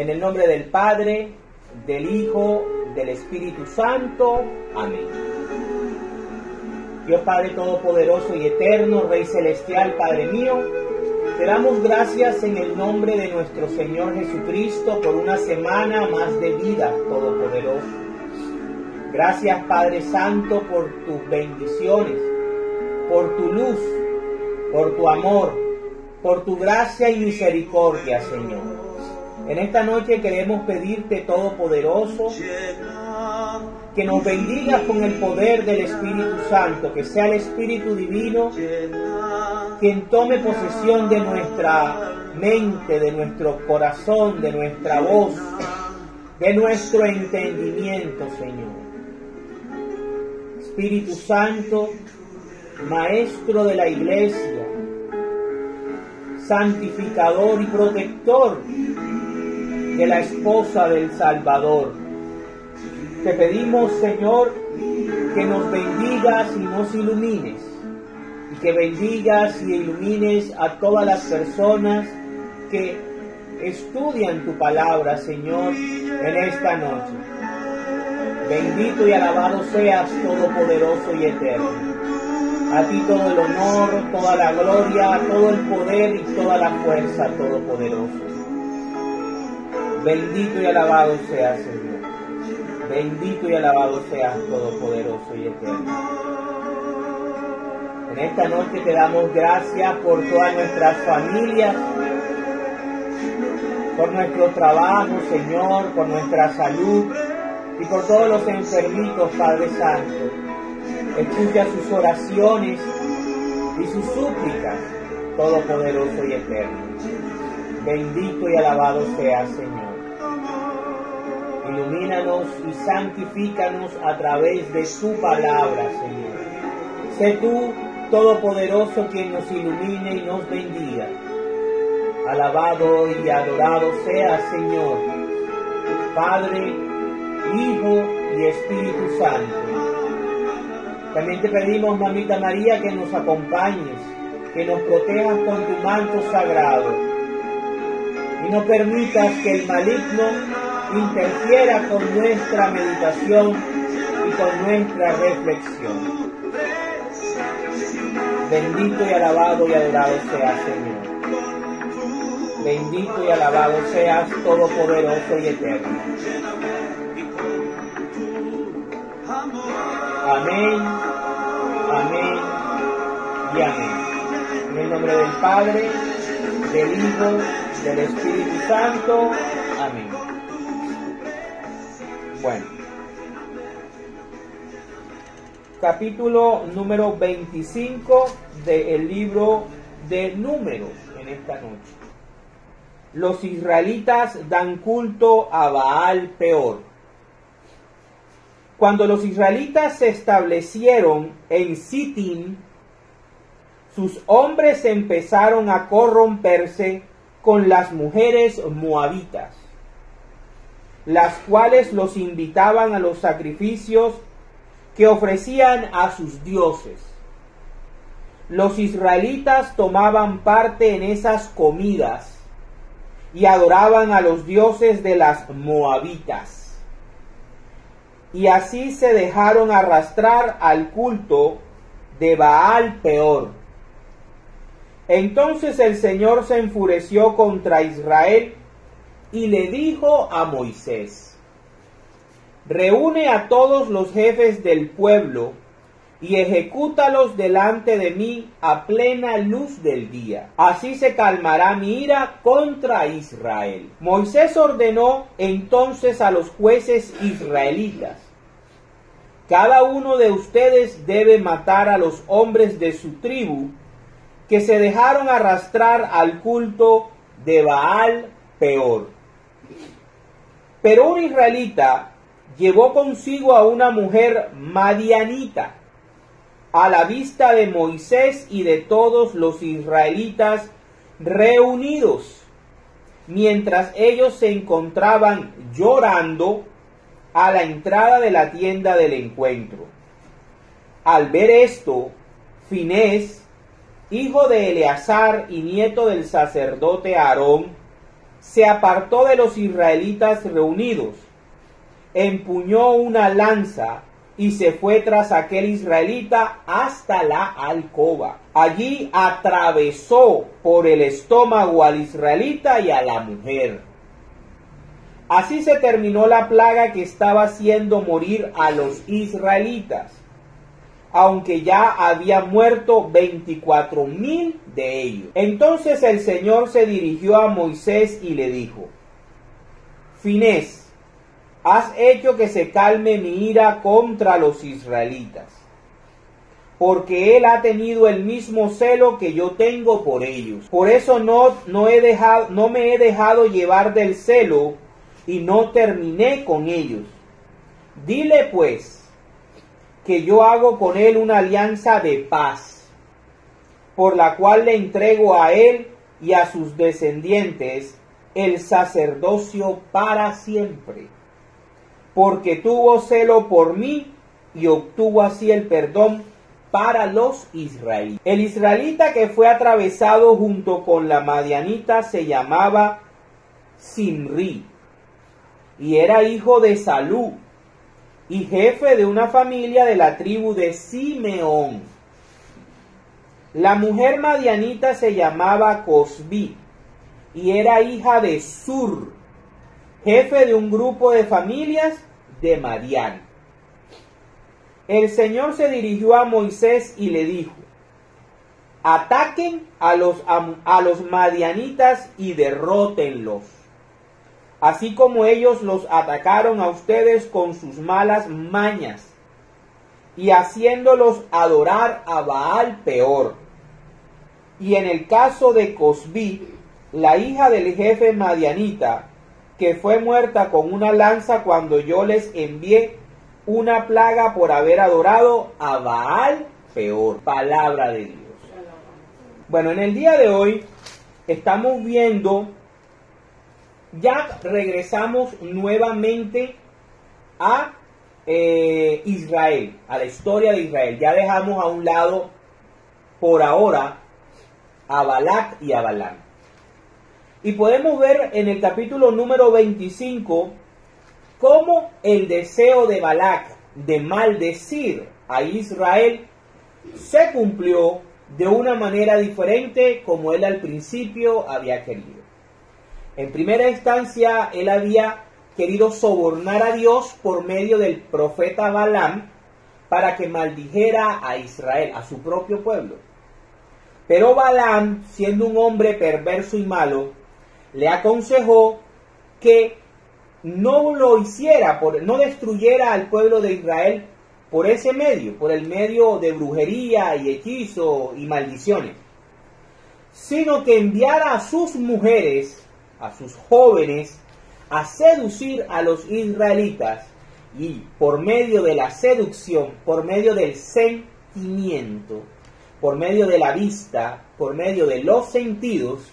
En el nombre del Padre, del Hijo, del Espíritu Santo. Amén. Dios Padre Todopoderoso y Eterno, Rey Celestial, Padre mío, te damos gracias en el nombre de nuestro Señor Jesucristo por una semana más de vida, Todopoderoso. Gracias, Padre Santo, por tus bendiciones, por tu luz, por tu amor, por tu gracia y misericordia, Señor. En esta noche queremos pedirte, Todopoderoso, que nos bendigas con el poder del Espíritu Santo, que sea el Espíritu Divino quien tome posesión de nuestra mente, de nuestro corazón, de nuestra voz, de nuestro entendimiento, Señor. Espíritu Santo, Maestro de la Iglesia, santificador y protector de la esposa del Salvador, te pedimos, Señor, que nos bendigas y nos ilumines, y que bendigas y ilumines a todas las personas que estudian tu palabra, Señor, en esta noche. Bendito y alabado seas, Todopoderoso y Eterno. A ti todo el honor, toda la gloria, todo el poder y toda la fuerza, Todopoderoso. Bendito y alabado seas, Señor. Bendito y alabado seas, Todopoderoso y Eterno. En esta noche te damos gracias por todas nuestras familias, por nuestro trabajo, Señor, por nuestra salud y por todos los enfermitos, Padre Santo. Escucha sus oraciones y sus súplicas, Todopoderoso y Eterno. Bendito y alabado seas, Señor. Ilumínanos y santifícanos a través de tu palabra, Señor. Sé tú, Todopoderoso, quien nos ilumine y nos bendiga. Alabado y adorado seas, Señor, Padre, Hijo y Espíritu Santo. También te pedimos, Mamita María, que nos acompañes, que nos protejas con tu manto sagrado y no permitas que el maligno interfiera con nuestra meditación y con nuestra reflexión. Bendito y alabado y adorado seas, Señor. Bendito y alabado seas, Todopoderoso y Eterno. Amén, amén y amén. En el nombre del Padre, del Hijo, del Espíritu Santo. Amén. Bueno. Capítulo número 25 del libro de Números en esta noche. Los israelitas dan culto a Baal Peor. Cuando los israelitas se establecieron en Sittim, sus hombres empezaron a corromperse con las mujeres moabitas, las cuales los invitaban a los sacrificios que ofrecían a sus dioses. Los israelitas tomaban parte en esas comidas y adoraban a los dioses de las moabitas. Y así se dejaron arrastrar al culto de Baal Peor. Entonces el Señor se enfureció contra Israel y le dijo a Moisés: reúne a todos los jefes del pueblo y ejecútalos delante de mí a plena luz del día. Así se calmará mi ira contra Israel. Moisés ordenó entonces a los jueces israelitas: cada uno de ustedes debe matar a los hombres de su tribu que se dejaron arrastrar al culto de Baal Peor. Pero un israelita llevó consigo a una mujer madianita a la vista de Moisés y de todos los israelitas reunidos, mientras ellos se encontraban llorando a la entrada de la tienda del encuentro. Al ver esto, Finés, hijo de Eleazar y nieto del sacerdote Aarón, se apartó de los israelitas reunidos, empuñó una lanza y se fue tras aquel israelita hasta la alcoba. Allí atravesó por el estómago al israelita y a la mujer. Así se terminó la plaga que estaba haciendo morir a los israelitas, aunque ya había muerto 24,000 de ellos. Entonces el Señor se dirigió a Moisés y le dijo: Finés, has hecho que se calme mi ira contra los israelitas, porque él ha tenido el mismo celo que yo tengo por ellos. Por eso no me he dejado llevar del celo y no terminé con ellos. Dile pues que yo hago con él una alianza de paz, por la cual le entrego a él y a sus descendientes el sacerdocio para siempre, porque tuvo celo por mí y obtuvo así el perdón para los israelitas. El israelita que fue atravesado junto con la madianita se llamaba Zimri, y era hijo de Salú, y jefe de una familia de la tribu de Simeón. La mujer madianita se llamaba Cosbi, y era hija de Sur, jefe de un grupo de familias de Madián. El Señor se dirigió a Moisés y le dijo: ataquen a los madianitas y derrótenlos, así como ellos los atacaron a ustedes con sus malas mañas, y haciéndolos adorar a Baal Peor. Y en el caso de Cosbi, la hija del jefe madianita, que fue muerta con una lanza cuando yo les envié una plaga por haber adorado a Baal Peor. Palabra de Dios. Bueno, en el día de hoy estamos viendo, ya regresamos nuevamente a Israel, a la historia de Israel. Ya dejamos a un lado por ahora a Balac y a Balaam. Y podemos ver en el capítulo número 25 cómo el deseo de Balac de maldecir a Israel se cumplió de una manera diferente como él al principio había querido. En primera instancia, él había querido sobornar a Dios por medio del profeta Balaam para que maldijera a Israel, a su propio pueblo. Pero Balaam, siendo un hombre perverso y malo, le aconsejó que no lo hiciera, no destruyera al pueblo de Israel por ese medio, por el medio de brujería y hechizo y maldiciones, sino que enviara a sus mujeres, a sus jóvenes, a seducir a los israelitas, y por medio de la seducción, por medio del sentimiento, por medio de la vista, por medio de los sentidos,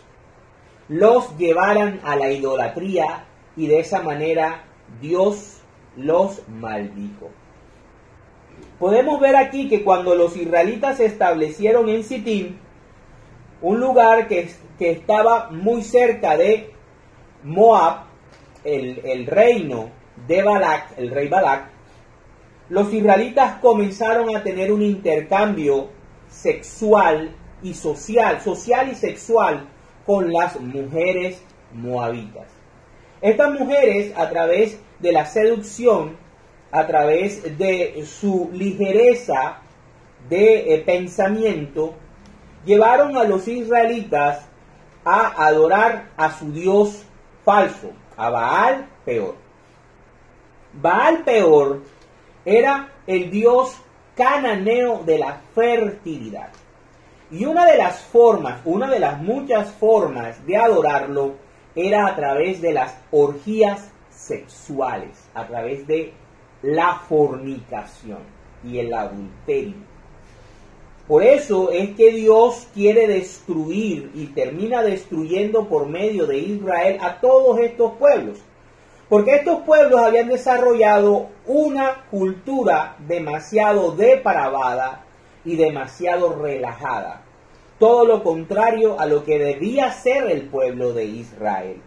los llevaran a la idolatría, y de esa manera Dios los maldijo. Podemos ver aquí que cuando los israelitas se establecieron en Sitín, un lugar que estaba muy cerca de Moab, el reino de Balac, el rey Balac, los israelitas comenzaron a tener un intercambio sexual y social y sexual con las mujeres moabitas. Estas mujeres, a través de la seducción, a través de su ligereza de pensamiento, llevaron a los israelitas a adorar a su dios falso, a Baal Peor. Baal Peor era el dios cananeo de la fertilidad. Y una de las muchas formas de adorarlo era a través de las orgías sexuales, a través de la fornicación y el adulterio. Por eso es que Dios quiere destruir y termina destruyendo por medio de Israel a todos estos pueblos. Porque estos pueblos habían desarrollado una cultura demasiado depravada y demasiado relajada. Todo lo contrario a lo que debía ser el pueblo de Israel.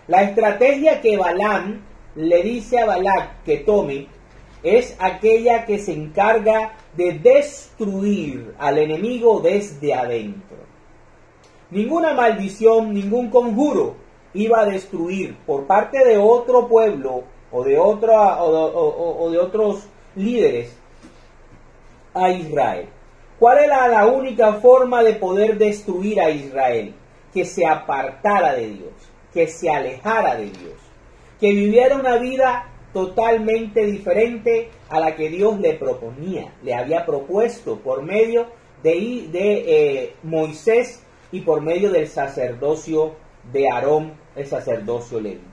La estrategia que Balaam le dice a Balac que tome es aquella que se encarga de destruir al enemigo desde adentro. Ninguna maldición, ningún conjuro iba a destruir por parte de otro pueblo o de otros líderes a Israel. ¿Cuál era la única forma de poder destruir a Israel? Que se apartara de Dios, que se alejara de Dios, que viviera una vida totalmente diferente a la que Dios le proponía, le había propuesto por medio de Moisés y por medio del sacerdocio de Aarón, el sacerdocio levita.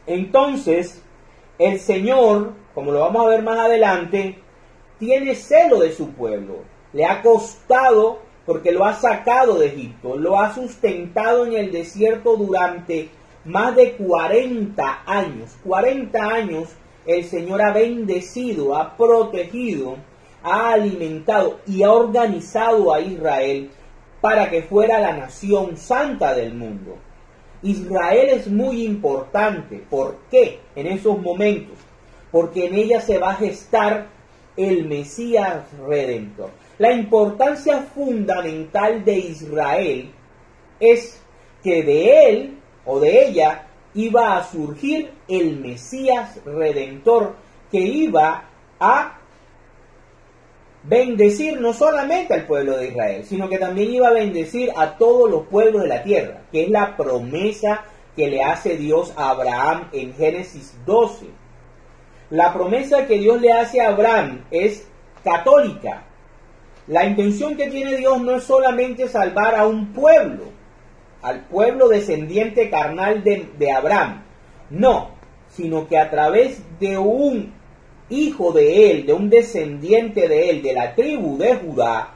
Entonces, el Señor, como lo vamos a ver más adelante, tiene celo de su pueblo. Le ha costado porque lo ha sacado de Egipto, lo ha sustentado en el desierto durante más de 40 años. 40 años el Señor ha bendecido, ha protegido, ha alimentado y ha organizado a Israel para que fuera la nación santa del mundo. Israel es muy importante. ¿Por qué en esos momentos? Porque en ella se va a gestar el Mesías Redentor. La importancia fundamental de Israel es que de él o de ella iba a surgir el Mesías Redentor que iba a bendecir no solamente al pueblo de Israel, sino que también iba a bendecir a todos los pueblos de la tierra, que es la promesa que le hace Dios a Abraham en Génesis 12. La promesa que Dios le hace a Abraham es católica. La intención que tiene Dios no es solamente salvar a un pueblo, al pueblo descendiente carnal de Abraham, no, sino que a través de un hijo de él, de un descendiente de él, de la tribu de Judá,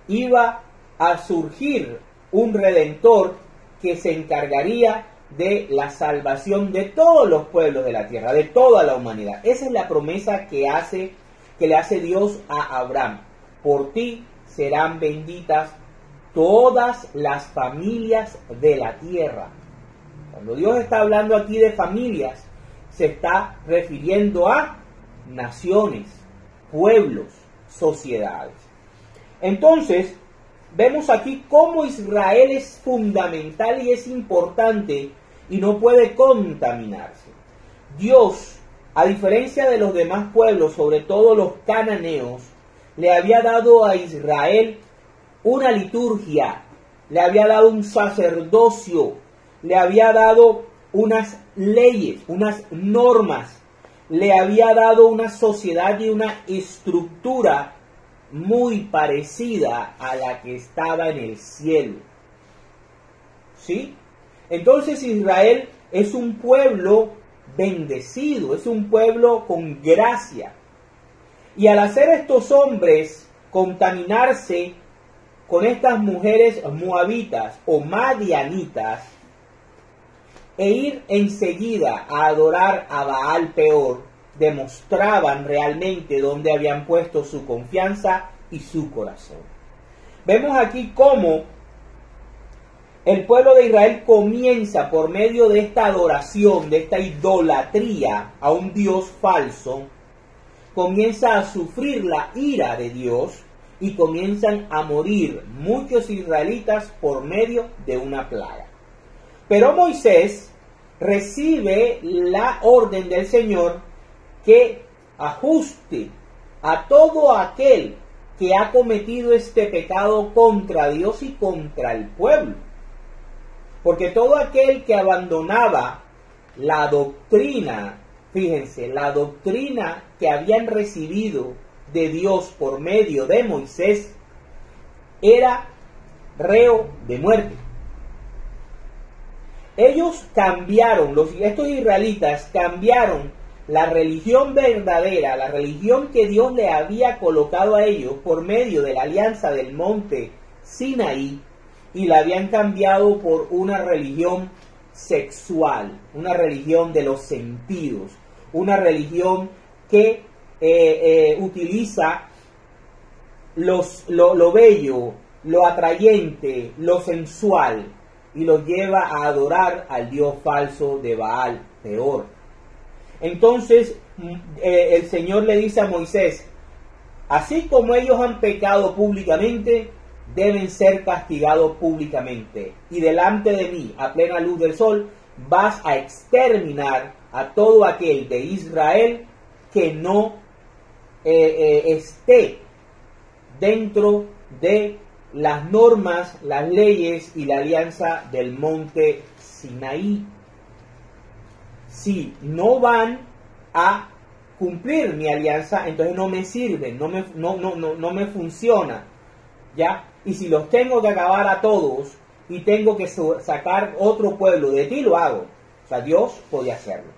iba a surgir un redentor que se encargaría de la salvación de todos los pueblos de la tierra, de toda la humanidad. Esa es la promesa que le hace Dios a Abraham. Por ti serán benditas todas las familias de la tierra. Cuando Dios está hablando aquí de familias, se está refiriendo a naciones, pueblos, sociedades. Entonces, vemos aquí cómo Israel es fundamental y es importante y no puede contaminarse. Dios, a diferencia de los demás pueblos, sobre todo los cananeos, le había dado a Israel una liturgia, le había dado un sacerdocio, le había dado unas leyes, unas normas, le había dado una sociedad y una estructura muy parecida a la que estaba en el cielo. ¿Sí? Entonces Israel es un pueblo bendecido, es un pueblo con gracia. Y al hacer estos hombres contaminarse con estas mujeres moabitas o madianitas e ir enseguida a adorar a Baal Peor, demostraban realmente dónde habían puesto su confianza y su corazón. Vemos aquí cómo el pueblo de Israel comienza por medio de esta adoración, de esta idolatría a un Dios falso, comienza a sufrir la ira de Dios y comienzan a morir muchos israelitas por medio de una plaga. Pero Moisés recibe la orden del Señor que ajuste a todo aquel que ha cometido este pecado contra Dios y contra el pueblo. Porque todo aquel que abandonaba la doctrina, fíjense, la doctrina que habían recibido de Dios por medio de Moisés, era reo de muerte. Ellos cambiaron, estos israelitas cambiaron la religión verdadera, la religión que Dios le había colocado a ellos por medio de la alianza del monte Sinaí, y la habían cambiado por una religión sexual, una religión de los sentidos, una religión que utiliza lo bello, lo atrayente, lo sensual, y los lleva a adorar al dios falso de Baal, peor. Entonces el Señor le dice a Moisés, así como ellos han pecado públicamente, deben ser castigados públicamente. Y delante de mí, a plena luz del sol, vas a exterminar a todo aquel de Israel que no esté dentro de las normas, las leyes y la alianza del monte Sinaí. Si no van a cumplir mi alianza, entonces no me sirven, no me funciona, ¿ya? Y si los tengo que acabar a todos y tengo que sacar otro pueblo de ti, lo hago. O sea, Dios podía hacerlo.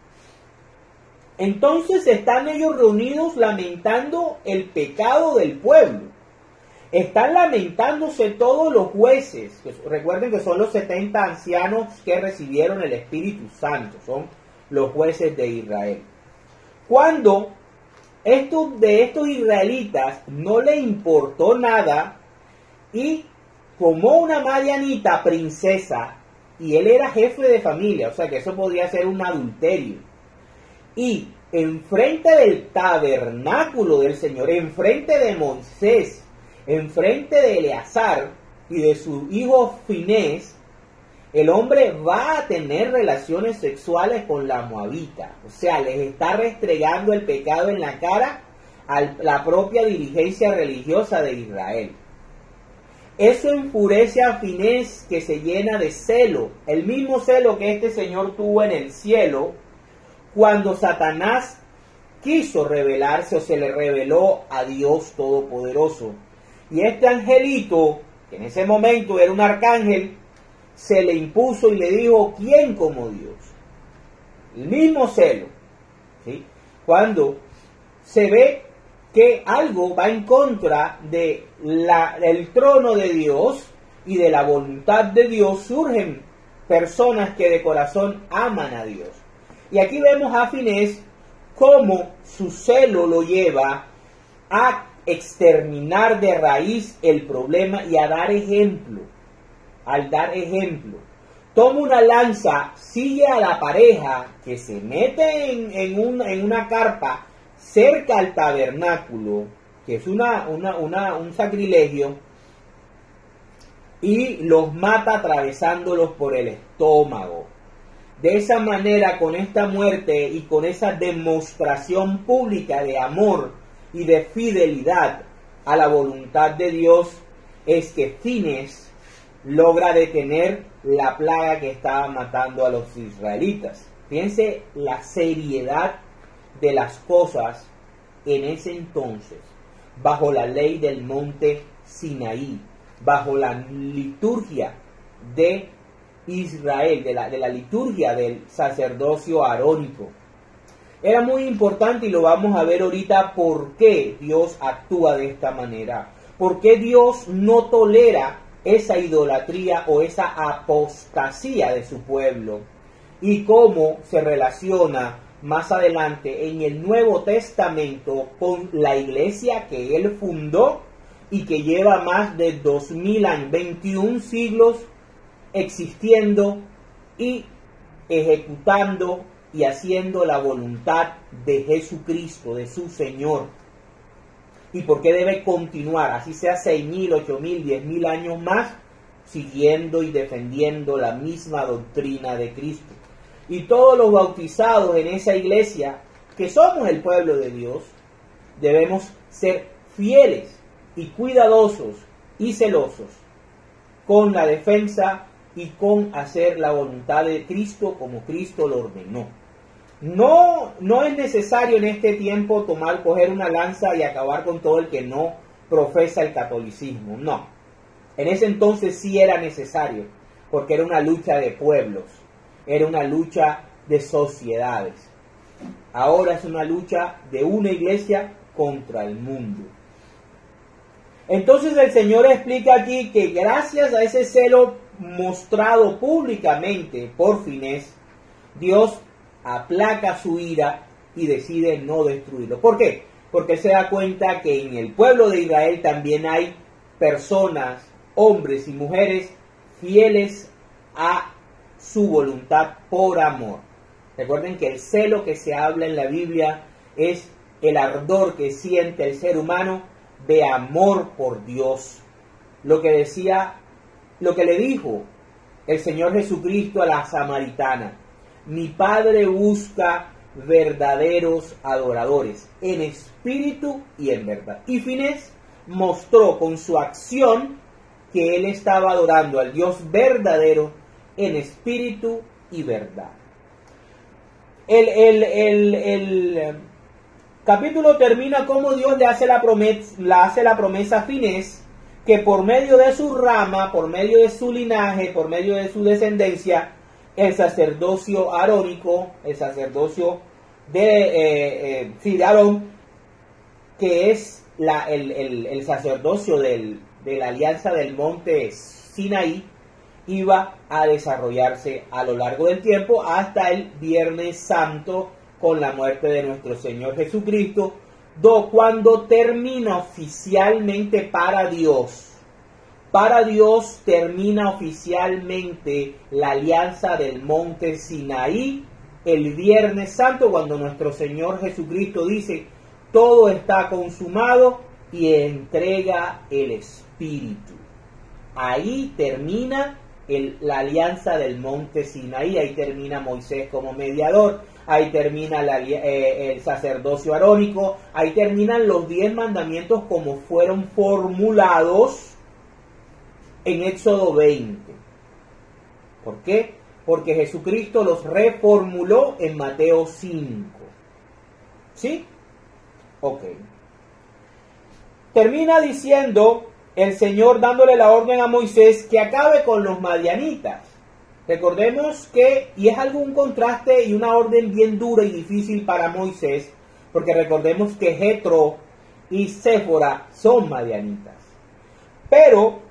Entonces están ellos reunidos lamentando el pecado del pueblo. Están lamentándose todos los jueces. Recuerden que son los 70 ancianos que recibieron el Espíritu Santo. Son los jueces de Israel. Cuando de estos israelitas no le importó nada y tomó una madianita princesa, y él era jefe de familia, o sea que eso podría ser un adulterio, y enfrente del tabernáculo del Señor, enfrente de Moisés, enfrente de Eleazar y de su hijo Finés, el hombre va a tener relaciones sexuales con la moabita. O sea, les está restregando el pecado en la cara a la propia dirigencia religiosa de Israel. Eso enfurece a Finés, que se llena de celo, el mismo celo que este señor tuvo en el cielo cuando Satanás quiso revelarse o se le reveló a Dios Todopoderoso. Y este angelito, que en ese momento era un arcángel, se le impuso y le dijo, ¿quién como Dios? El mismo celo, ¿sí? Cuando se ve que algo va en contra del trono de Dios y de la voluntad de Dios, surgen personas que de corazón aman a Dios. Y aquí vemos a Finés cómo su celo lo lleva a exterminar de raíz el problema y a dar ejemplo. Al dar ejemplo, toma una lanza, sigue a la pareja que se mete en una carpa cerca al tabernáculo, que es un sacrilegio, y los mata atravesándolos por el estómago. De esa manera, con esta muerte y con esa demostración pública de amor y de fidelidad a la voluntad de Dios, es que Finés logra detener la plaga que estaba matando a los israelitas. Fíjense la seriedad de las cosas en ese entonces, bajo la ley del monte Sinaí, bajo la liturgia de Israel, de la liturgia del sacerdocio arónico. Era muy importante, y lo vamos a ver ahorita, por qué Dios actúa de esta manera, por qué Dios no tolera esa idolatría o esa apostasía de su pueblo, y cómo se relaciona más adelante en el Nuevo Testamento con la iglesia que él fundó y que lleva más de 2000 años, 21 siglos existiendo y ejecutando y haciendo la voluntad de Jesucristo, de su Señor. ¿Y por qué debe continuar, así sea 6.000, 8.000, 10.000 años más, siguiendo y defendiendo la misma doctrina de Cristo? Y todos los bautizados en esa iglesia, que somos el pueblo de Dios, debemos ser fieles y cuidadosos y celosos con la defensa y con hacer la voluntad de Cristo como Cristo lo ordenó. No es necesario en este tiempo coger una lanza y acabar con todo el que no profesa el catolicismo. No. En ese entonces sí era necesario, porque era una lucha de pueblos, era una lucha de sociedades. Ahora es una lucha de una iglesia contra el mundo. Entonces el Señor explica aquí que gracias a ese celo mostrado públicamente por Finés, Dios aplaca su ira y decide no destruirlo. ¿Por qué? Porque se da cuenta que en el pueblo de Israel también hay personas, hombres y mujeres fieles a su voluntad por amor. Recuerden que el celo que se habla en la Biblia es el ardor que siente el ser humano de amor por Dios. Lo que le dijo el Señor Jesucristo a la samaritana: mi Padre busca verdaderos adoradores, en espíritu y en verdad. Y Finés mostró con su acción que él estaba adorando al Dios verdadero en espíritu y verdad. El capítulo termina como Dios le hace la promesa a Finés, que por medio de su rama, por medio de su linaje, por medio de su descendencia, el sacerdocio arónico, el sacerdocio de Aarón, que es el sacerdocio de la alianza del monte Sinaí, iba a desarrollarse a lo largo del tiempo hasta el Viernes Santo, con la muerte de nuestro Señor Jesucristo, cuando termina oficialmente para Dios termina oficialmente la alianza del monte Sinaí el Viernes Santo, cuando nuestro Señor Jesucristo dice: todo está consumado, y entrega el Espíritu. Ahí termina la alianza del monte Sinaí, ahí termina Moisés como mediador, ahí termina el sacerdocio arónico, ahí terminan los 10 mandamientos como fueron formulados en Éxodo 20. ¿Por qué? Porque Jesucristo los reformuló en Mateo 5. ¿Sí? Ok. Termina diciendo el Señor, dándole la orden a Moisés que acabe con los madianitas. Recordemos que, y es un contraste y una orden bien dura y difícil para Moisés, porque recordemos que Jetro y Séfora son madianitas. Pero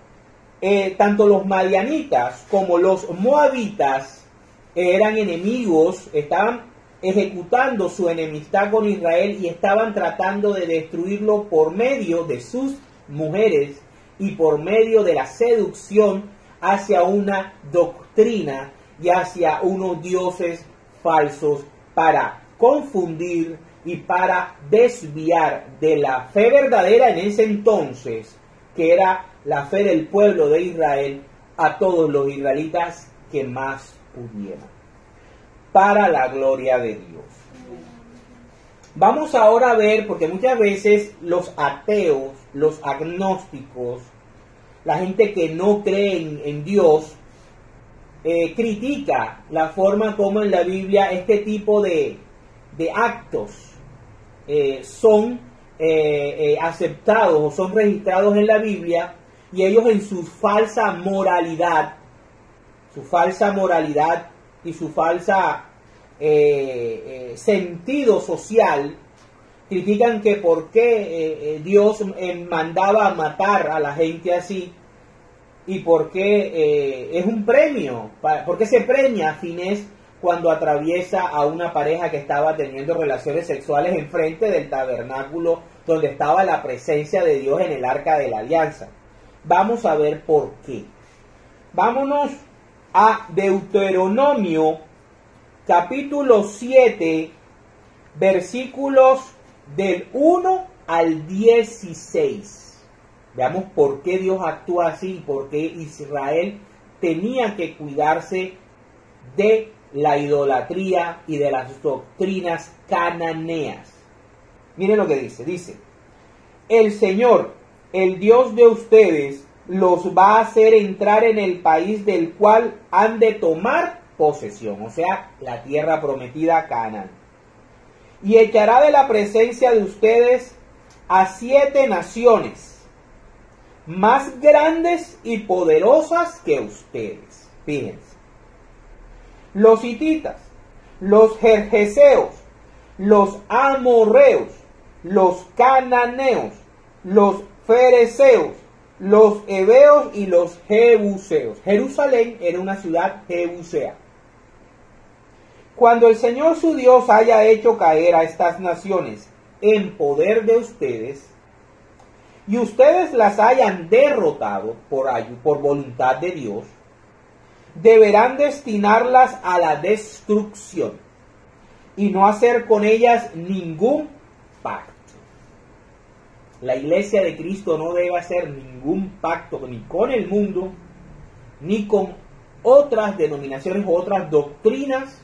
tanto los madianitas como los moabitas eran enemigos, estaban ejecutando su enemistad con Israel y estaban tratando de destruirlo por medio de sus mujeres y por medio de la seducción hacia una doctrina y hacia unos dioses falsos, para confundir y para desviar de la fe verdadera en ese entonces, que era la fe del pueblo de Israel, a todos los israelitas que más pudieran, para la gloria de Dios. Vamos ahora a ver, porque muchas veces los ateos, los agnósticos, la gente que no cree en Dios, critica la forma como en la Biblia este tipo de actos son aceptados o son registrados en la Biblia, y ellos en su falsa moralidad y su falsa sentido social, critican que por qué Dios mandaba a matar a la gente así, y por qué es un premio, por qué se premia a Finés cuando atraviesa a una pareja que estaba teniendo relaciones sexuales enfrente del tabernáculo donde estaba la presencia de Dios en el arca de la alianza. Vamos a ver por qué. Vámonos a Deuteronomio capítulo 7, versículos del 1 al 16. Veamos por qué Dios actúa así y por qué Israel tenía que cuidarse de la idolatría y de las doctrinas cananeas. Miren lo que dice. Dice: el Señor, el Dios de ustedes, los va a hacer entrar en el país del cual han de tomar posesión, o sea, la tierra prometida, Canaán. Y echará de la presencia de ustedes a 7 naciones, más grandes y poderosas que ustedes. Fíjense: los hititas, los jerjeseos, los amorreos, los cananeos, los fereceos, los heveos y los jebuseos. Jerusalén era una ciudad jebusea. Cuando el Señor su Dios haya hecho caer a estas naciones en poder de ustedes, y ustedes las hayan derrotado por voluntad de Dios, deberán destinarlas a la destrucción y no hacer con ellas ningún pacto. La iglesia de Cristo no debe hacer ningún pacto ni con el mundo, ni con otras denominaciones o otras doctrinas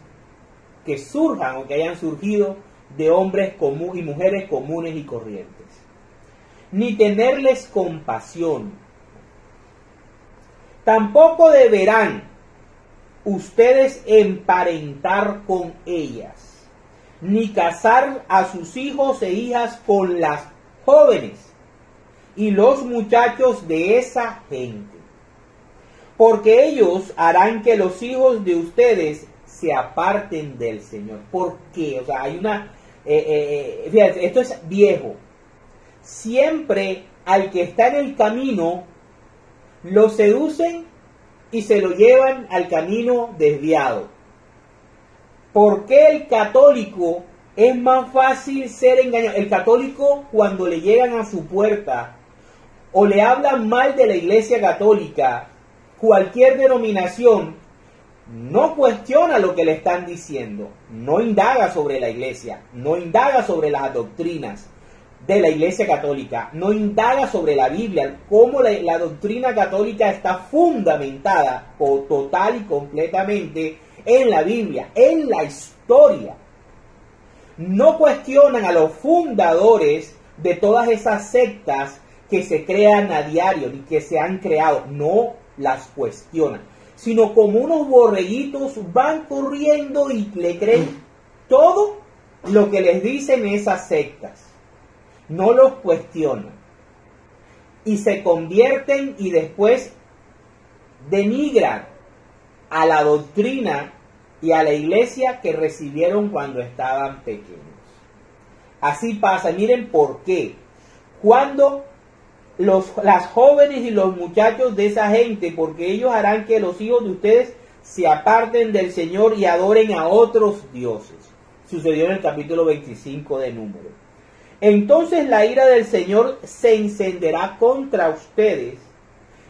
que surjan o que hayan surgido de hombres y mujeres comunes y corrientes, ni tenerles compasión. Tampoco deberán ustedes emparentar con ellas, ni casar a sus hijos e hijas con las jóvenes y los muchachos de esa gente, porque ellos harán que los hijos de ustedes se aparten del Señor. ¿Por qué? O sea, hay una... fíjate, esto es viejo. Siempre al que está en el camino lo seducen y se lo llevan al camino desviado. ¿Por qué el católico es más fácil ser engañado? El católico, cuando le llegan a su puerta o le hablan mal de la iglesia católica, cualquier denominación, no cuestiona lo que le están diciendo, no indaga sobre la iglesia, no indaga sobre las doctrinas de la iglesia católica, no indaga sobre la Biblia, cómo la doctrina católica está fundamentada total y completamente en la Biblia, en la historia. No cuestionan a los fundadores de todas esas sectas que se crean a diario ni que se han creado, no las cuestionan, sino como unos borreguitos van corriendo y le creen todo lo que les dicen esas sectas. No los cuestionan y se convierten y después denigran a la doctrina y a la iglesia que recibieron cuando estaban pequeños. Así pasa, miren por qué. Cuando las jóvenes y los muchachos de esa gente, porque ellos harán que los hijos de ustedes se aparten del Señor y adoren a otros dioses. Sucedió en el capítulo 25 de Números. Entonces la ira del Señor se encenderá contra ustedes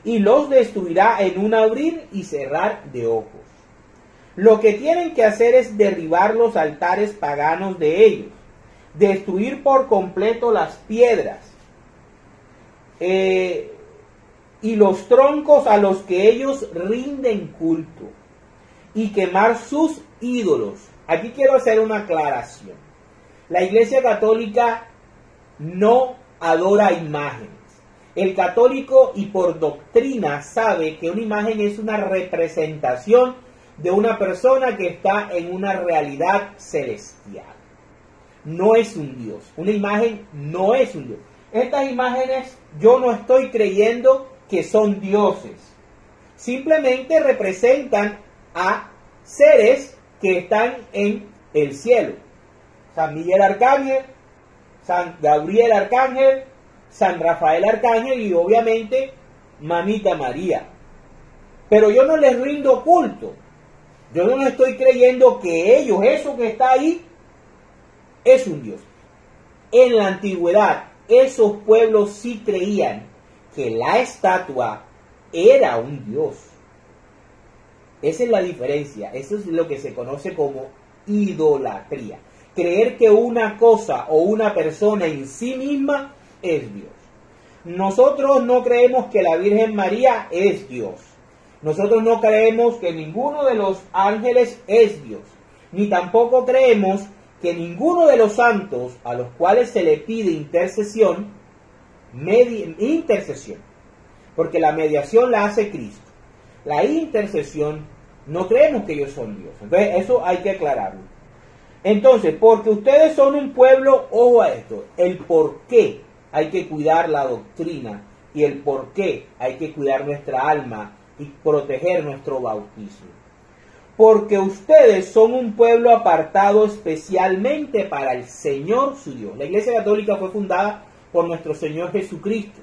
y los destruirá en un abrir y cerrar de ojos. Lo que tienen que hacer es derribar los altares paganos de ellos, destruir por completo las piedras y los troncos a los que ellos rinden culto y quemar sus ídolos. Aquí quiero hacer una aclaración. La Iglesia Católica no adora imágenes. El católico y por doctrina sabe que una imagen es una representación de una persona que está en una realidad celestial. No es un Dios. Una imagen no es un Dios. Estas imágenes yo no estoy creyendo que son dioses. Simplemente representan a seres que están en el cielo. San Miguel Arcángel, San Gabriel Arcángel, San Rafael Arcángel y obviamente Mamita María. Pero yo no les rindo culto. Yo no estoy creyendo que ellos, eso que está ahí, es un Dios. En la antigüedad, esos pueblos sí creían que la estatua era un Dios. Esa es la diferencia. Eso es lo que se conoce como idolatría. Creer que una cosa o una persona en sí misma es Dios. Nosotros no creemos que la Virgen María es Dios. Nosotros no creemos que ninguno de los ángeles es Dios. Ni tampoco creemos que ninguno de los santos a los cuales se le pide intercesión, porque la mediación la hace Cristo. La intercesión, no creemos que ellos son Dios. Entonces eso hay que aclararlo. Entonces, porque ustedes son un pueblo, ojo a esto, el por qué hay que cuidar la doctrina y el por qué hay que cuidar nuestra alma y proteger nuestro bautismo. Porque ustedes son un pueblo apartado especialmente para el Señor su Dios. La Iglesia Católica fue fundada por nuestro Señor Jesucristo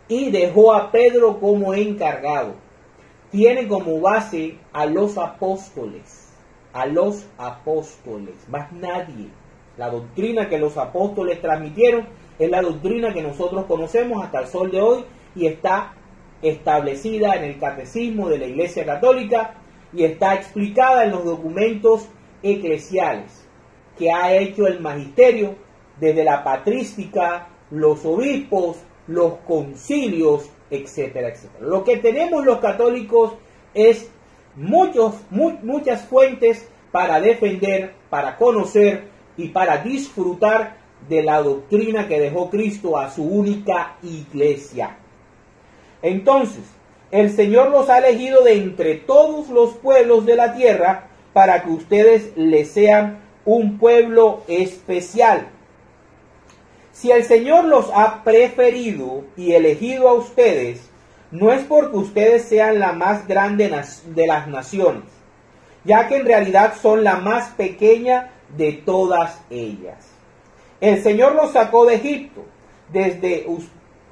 y dejó a Pedro como encargado. Tiene como base a los apóstoles. Más nadie. La doctrina que los apóstoles transmitieron es la doctrina que nosotros conocemos hasta el sol de hoy y está establecida en el Catecismo de la Iglesia Católica y está explicada en los documentos eclesiales que ha hecho el magisterio desde la patrística, los obispos, los concilios, etcétera, etcétera. Lo que tenemos los católicos es muchas fuentes para defender, para conocer y para disfrutar de la doctrina que dejó Cristo a su única iglesia. Entonces, el Señor los ha elegido de entre todos los pueblos de la tierra para que ustedes le sean un pueblo especial. Si el Señor los ha preferido y elegido a ustedes, no es porque ustedes sean la más grande de las naciones, ya que en realidad son la más pequeña de todas ellas. El Señor los sacó de Egipto, desde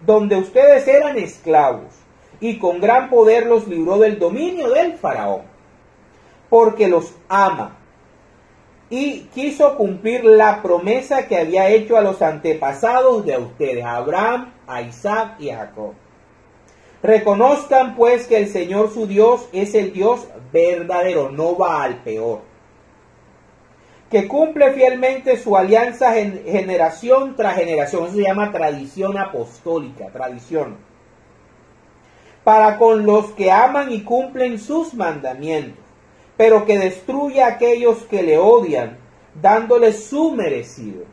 donde ustedes eran esclavos, y con gran poder los libró del dominio del faraón, porque los ama y quiso cumplir la promesa que había hecho a los antepasados de ustedes, a Abraham, a Isaac y a Jacob. Reconozcan pues que el Señor su Dios es el Dios verdadero, no va al peor, que cumple fielmente su alianza generación tras generación. Eso se llama tradición apostólica, tradición, para con los que aman y cumplen sus mandamientos, pero que destruye a aquellos que le odian, dándoles su merecido.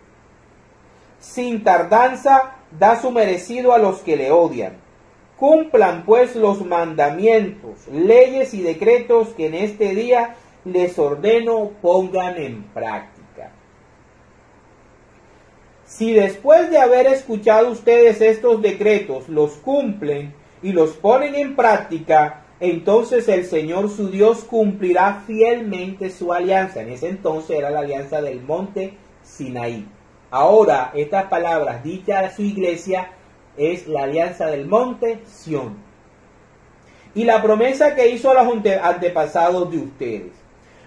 Sin tardanza da su merecido a los que le odian. Cumplan pues los mandamientos, leyes y decretos que en este día les ordeno pongan en práctica. Si después de haber escuchado ustedes estos decretos los cumplen y los ponen en práctica, entonces el Señor su Dios cumplirá fielmente su alianza. En ese entonces era la alianza del monte Sinaí. Ahora, estas palabras dichas a su iglesia es la alianza del monte Sión. Y la promesa que hizo a los antepasados de ustedes.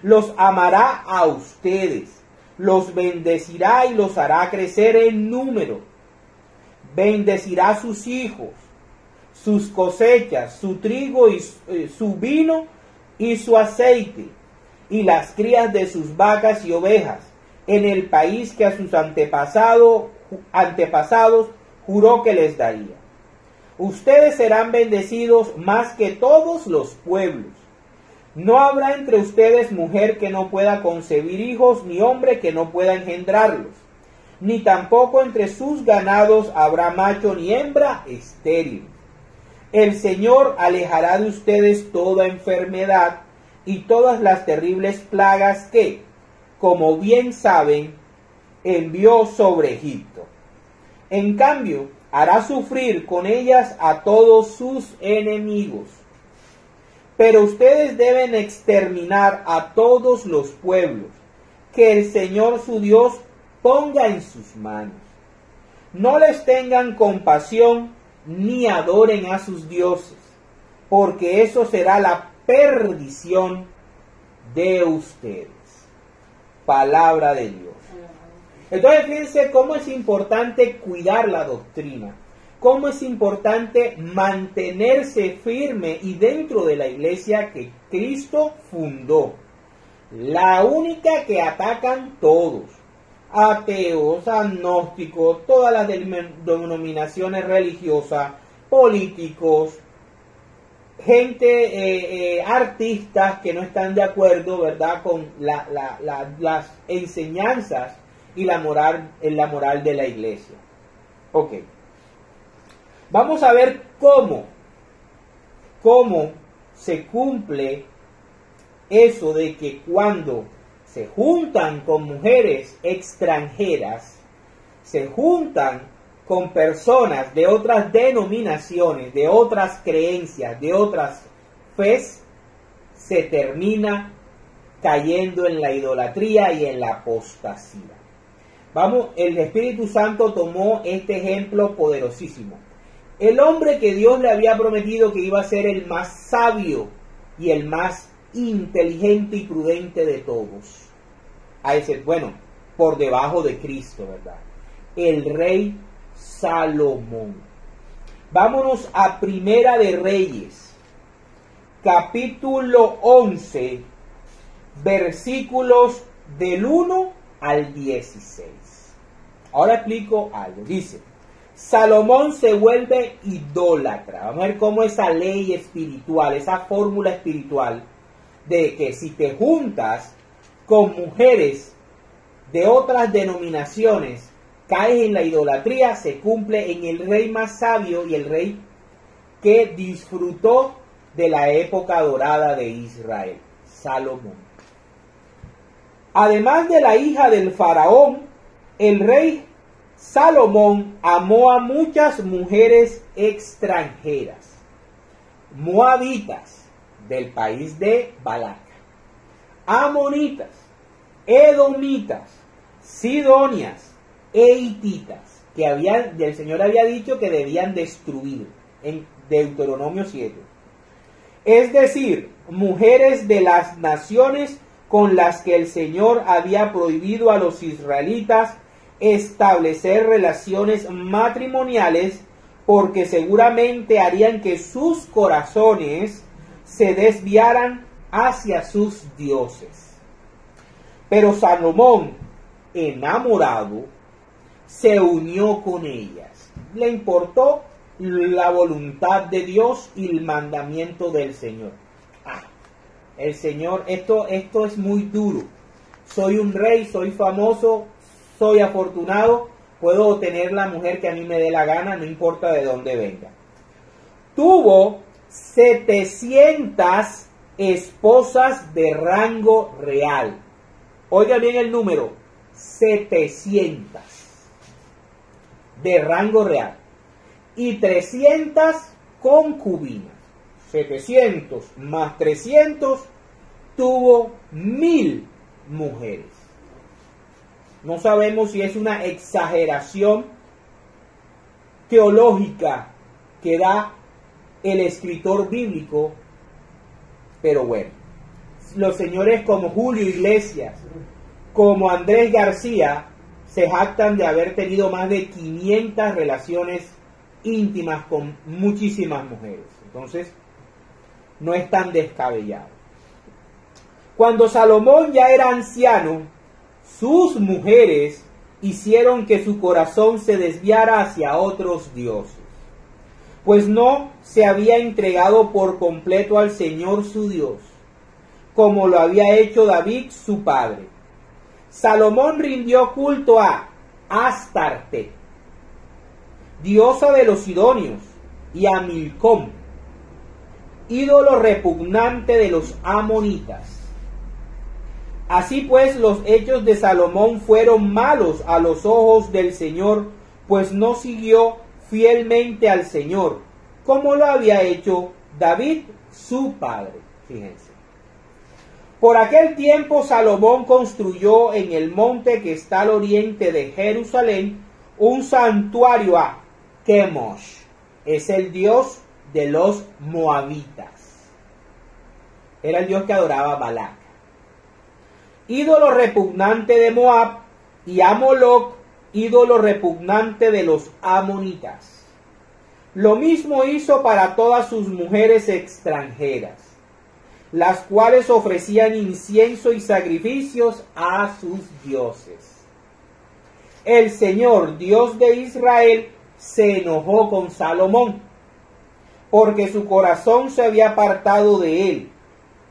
Los amará a ustedes, los bendecirá y los hará crecer en número. Bendecirá sus hijos, sus cosechas, su trigo y su vino y su aceite, y las crías de sus vacas y ovejas, en el país que a sus antepasados juró que les daría. Ustedes serán bendecidos más que todos los pueblos. No habrá entre ustedes mujer que no pueda concebir hijos, ni hombre que no pueda engendrarlos, ni tampoco entre sus ganados habrá macho ni hembra estéril. El Señor alejará de ustedes toda enfermedad y todas las terribles plagas que, como bien saben, envió sobre Egipto. En cambio, hará sufrir con ellas a todos sus enemigos. Pero ustedes deben exterminar a todos los pueblos que el Señor su Dios ponga en sus manos. No les tengan compasión ni adoren a sus dioses, porque eso será la perdición de ustedes. Palabra de Dios. Entonces fíjense cómo es importante cuidar la doctrina, cómo es importante mantenerse firme y dentro de la iglesia que Cristo fundó, la única que atacan todos, ateos, agnósticos, todas las denominaciones religiosas, políticos, gente, artistas que no están de acuerdo, ¿verdad?, con las enseñanzas y la moral de la iglesia. Ok. Vamos a ver cómo se cumple eso de que cuando se juntan con mujeres extranjeras, se juntan con personas de otras denominaciones, de otras creencias, de otras fes, se termina cayendo en la idolatría y en la apostasía. Vamos, el Espíritu Santo tomó este ejemplo poderosísimo. El hombre que Dios le había prometido que iba a ser el más sabio y el más inteligente y prudente de todos. A ese, bueno, por debajo de Cristo, ¿verdad? El rey Salomón. Vámonos a Primera de Reyes, capítulo 11, versículos del 1 al 16. Ahora explico algo. Dice, Salomón se vuelve idólatra. Vamos a ver cómo esa ley espiritual, esa fórmula espiritual de que si te juntas con mujeres de otras denominaciones, caes en la idolatría, se cumple en el rey más sabio y el rey que disfrutó de la época dorada de Israel, Salomón. Además de la hija del faraón, el rey Salomón amó a muchas mujeres extranjeras, moabitas del país de Balac, amonitas, edomitas, sidonias e hititas, que el Señor había dicho que debían destruir en Deuteronomio 7. Es decir, mujeres de las naciones con las que el Señor había prohibido a los israelitas establecer relaciones matrimoniales, porque seguramente harían que sus corazones se desviaran hacia sus dioses. Pero Salomón, enamorado, se unió con ellas. Le importó la voluntad de Dios y el mandamiento del Señor. El Señor, esto es muy duro. Soy un rey, soy famoso, soy afortunado, puedo tener la mujer que a mí me dé la gana, no importa de dónde venga. Tuvo 700 esposas de rango real. Oiga bien el número, 700 de rango real. Y 300 concubinas. 700 más 300, tuvo 1000 mujeres. No sabemos si es una exageración teológica que da el escritor bíblico, pero bueno, los señores como Julio Iglesias, como Andrés García, se jactan de haber tenido más de 500 relaciones íntimas con muchísimas mujeres. Entonces, no es tan descabellado. Cuando Salomón ya era anciano, sus mujeres hicieron que su corazón se desviara hacia otros dioses, pues no se había entregado por completo al Señor su Dios, como lo había hecho David su padre. Salomón rindió culto a Astarte, diosa de los sidonios, y a Milcom, ídolo repugnante de los amonitas. Así pues, los hechos de Salomón fueron malos a los ojos del Señor, pues no siguió fielmente al Señor, como lo había hecho David su padre. Fíjense. Por aquel tiempo Salomón construyó en el monte que está al oriente de Jerusalén un santuario a Chemosh, es el dios de los moabitas. Era el dios que adoraba Balac. Ídolo repugnante de Moab, y a Moloc, ídolo repugnante de los amonitas. Lo mismo hizo para todas sus mujeres extranjeras, las cuales ofrecían incienso y sacrificios a sus dioses. El Señor, Dios de Israel, se enojó con Salomón, porque su corazón se había apartado de él,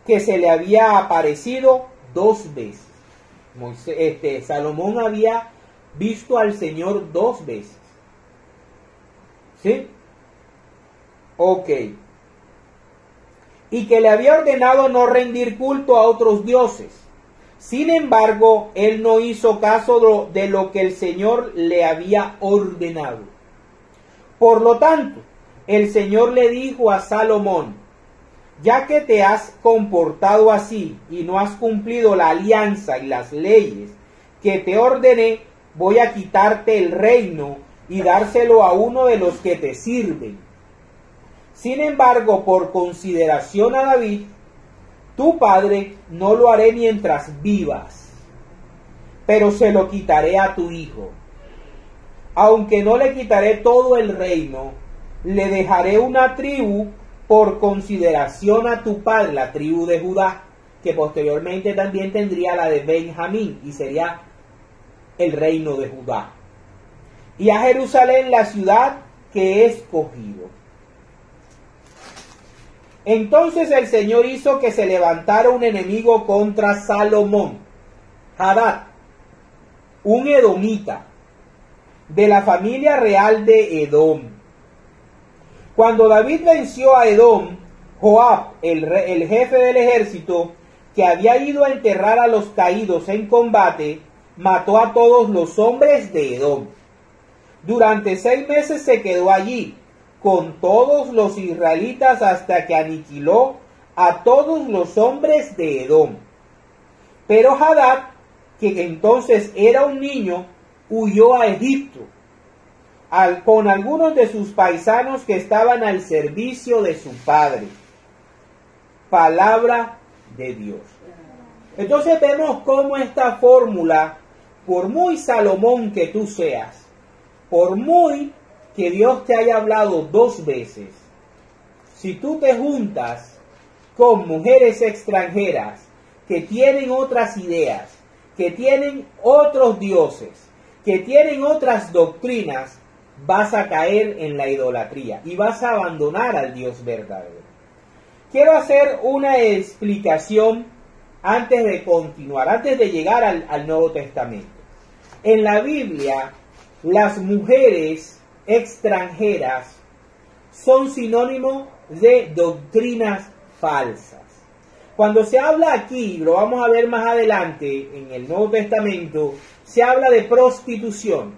que se le había aparecido 2 veces. Salomón había visto al Señor 2 veces. ¿Sí? Ok. Y que le había ordenado no rendir culto a otros dioses. Sin embargo, él no hizo caso de lo que el Señor le había ordenado. Por lo tanto, el Señor le dijo a Salomón: ya que te has comportado así y no has cumplido la alianza y las leyes que te ordené, voy a quitarte el reino y dárselo a uno de los que te sirven. Sin embargo, por consideración a David, tu padre, no lo haré mientras vivas, pero se lo quitaré a tu hijo. Aunque no le quitaré todo el reino, le dejaré una tribu por consideración a tu padre, la tribu de Judá, que posteriormente también tendría la de Benjamín y sería el reino de Judá. Y a Jerusalén, la ciudad que he escogido. Entonces el Señor hizo que se levantara un enemigo contra Salomón, Hadad, un edomita, de la familia real de Edom. Cuando David venció a Edom, Joab, el jefe del ejército, que había ido a enterrar a los caídos en combate, mató a todos los hombres de Edom. Durante 6 meses se quedó allí, con todos los israelitas, hasta que aniquiló a todos los hombres de Edom. Pero Hadad, que entonces era un niño, huyó a Egipto, con algunos de sus paisanos que estaban al servicio de su padre. Palabra de Dios. Entonces vemos cómo esta fórmula, por muy Salomón que tú seas, por muy que Dios te haya hablado 2 veces, si tú te juntas con mujeres extranjeras que tienen otras ideas, que tienen otros dioses, que tienen otras doctrinas, vas a caer en la idolatría y vas a abandonar al Dios verdadero. Quiero hacer una explicación antes de continuar, antes de llegar al Nuevo Testamento. En la Biblia, las mujeres extranjeras son sinónimo de doctrinas falsas. Cuando se habla aquí, lo vamos a ver más adelante en el Nuevo Testamento, se habla de prostitución,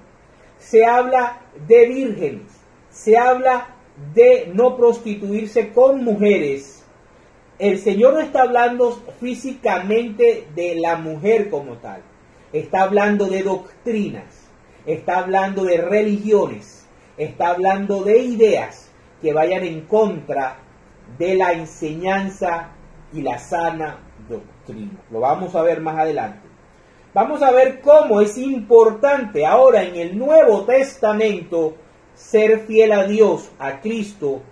se habla de vírgenes, se habla de no prostituirse con mujeres. El Señor no está hablando físicamente de la mujer como tal, está hablando de doctrinas, está hablando de religiones, está hablando de ideas que vayan en contra de la enseñanza y la sana doctrina. Lo vamos a ver más adelante. Vamos a ver cómo es importante ahora en el Nuevo Testamento ser fiel a Dios, a Cristo,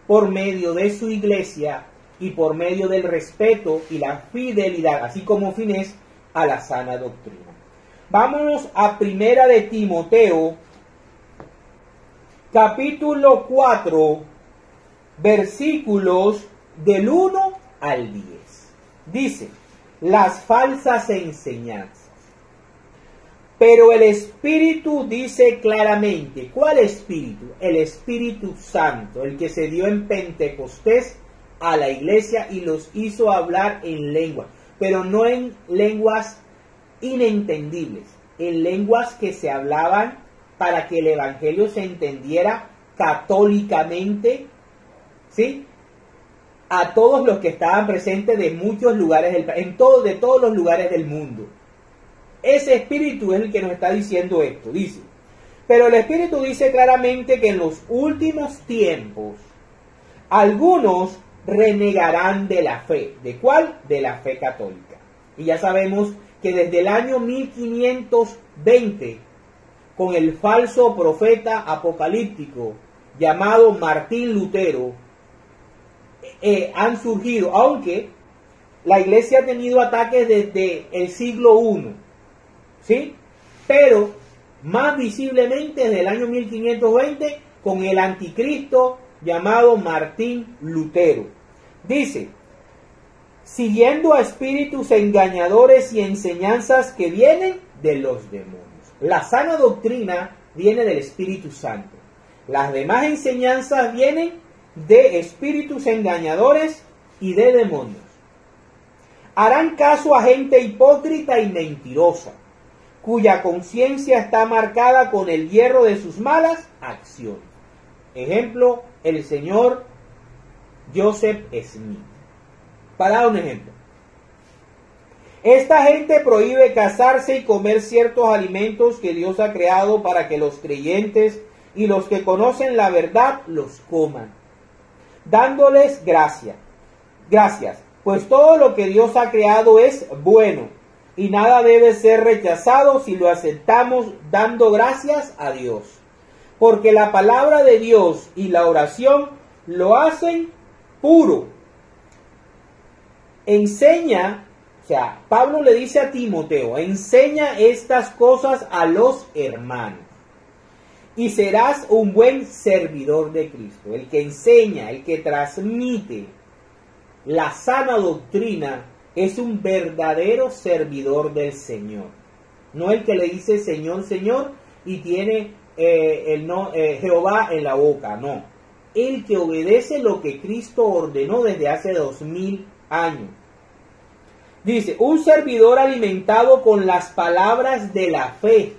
por medio de su iglesia y por medio del respeto y la fidelidad, así como fines a la sana doctrina. Vámonos a Primera de Timoteo, capítulo 4, versículos del 1 al 10. Dice, las falsas enseñanzas. Pero el Espíritu dice claramente, ¿cuál Espíritu? El Espíritu Santo, el que se dio en Pentecostés a la iglesia y los hizo hablar en lenguas, pero no en lenguas inentendibles, en lenguas que se hablaban para que el Evangelio se entendiera católicamente, ¿sí? A todos los que estaban presentes de muchos lugares, de todos los lugares del mundo. Ese Espíritu es el que nos está diciendo esto, dice. Pero el Espíritu dice claramente que en los últimos tiempos algunos renegarán de la fe. ¿De cuál? De la fe católica. Y ya sabemos que desde el año 1520, con el falso profeta apocalíptico llamado Martín Lutero, han surgido, aunque la iglesia ha tenido ataques desde el siglo I, ¿sí? Pero más visiblemente desde el año 1520 con el anticristo llamado Martín Lutero. Dice, siguiendo a espíritus engañadores y enseñanzas que vienen de los demonios. La sana doctrina viene del Espíritu Santo. Las demás enseñanzas vienen de espíritus engañadores y de demonios. Harán caso a gente hipócrita y mentirosa, cuya conciencia está marcada con el hierro de sus malas acciones. Ejemplo, el señor Joseph Smith. Para dar un ejemplo. Esta gente prohíbe casarse y comer ciertos alimentos que Dios ha creado para que los creyentes y los que conocen la verdad los coman, dándoles gracias, pues todo lo que Dios ha creado es bueno y nada debe ser rechazado si lo aceptamos dando gracias a Dios. porque la palabra de Dios y la oración lo hacen puro. Enseña, o sea, Pablo le dice a Timoteo, enseña estas cosas a los hermanos y serás un buen servidor de Cristo. El que enseña, el que transmite la sana doctrina es un verdadero servidor del Señor. No el que le dice Señor, Señor y tiene Jehová en la boca, no. El que obedece lo que Cristo ordenó desde hace 2000 años. Dice, un servidor alimentado con las palabras de la fe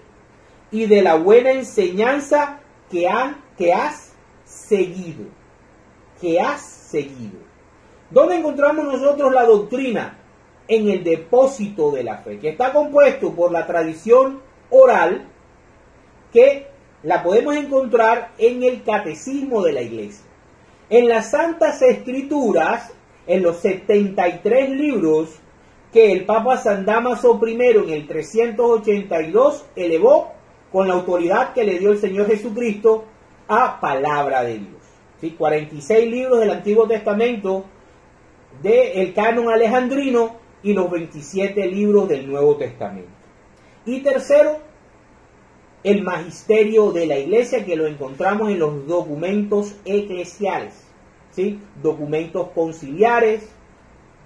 y de la buena enseñanza que has seguido. Que has seguido. ¿Dónde encontramos nosotros la doctrina? En el depósito de la fe, que está compuesto por la tradición oral, que la podemos encontrar en el catecismo de la iglesia. En las Santas Escrituras, en los 73 libros que el Papa San Dámaso I en el 382 elevó con la autoridad que le dio el Señor Jesucristo a palabra de Dios. ¿Sí? 46 libros del Antiguo Testamento del canon alejandrino y los 27 libros del Nuevo Testamento. Y tercero, el magisterio de la iglesia, que lo encontramos en los documentos eclesiales, ¿sí? Documentos conciliares,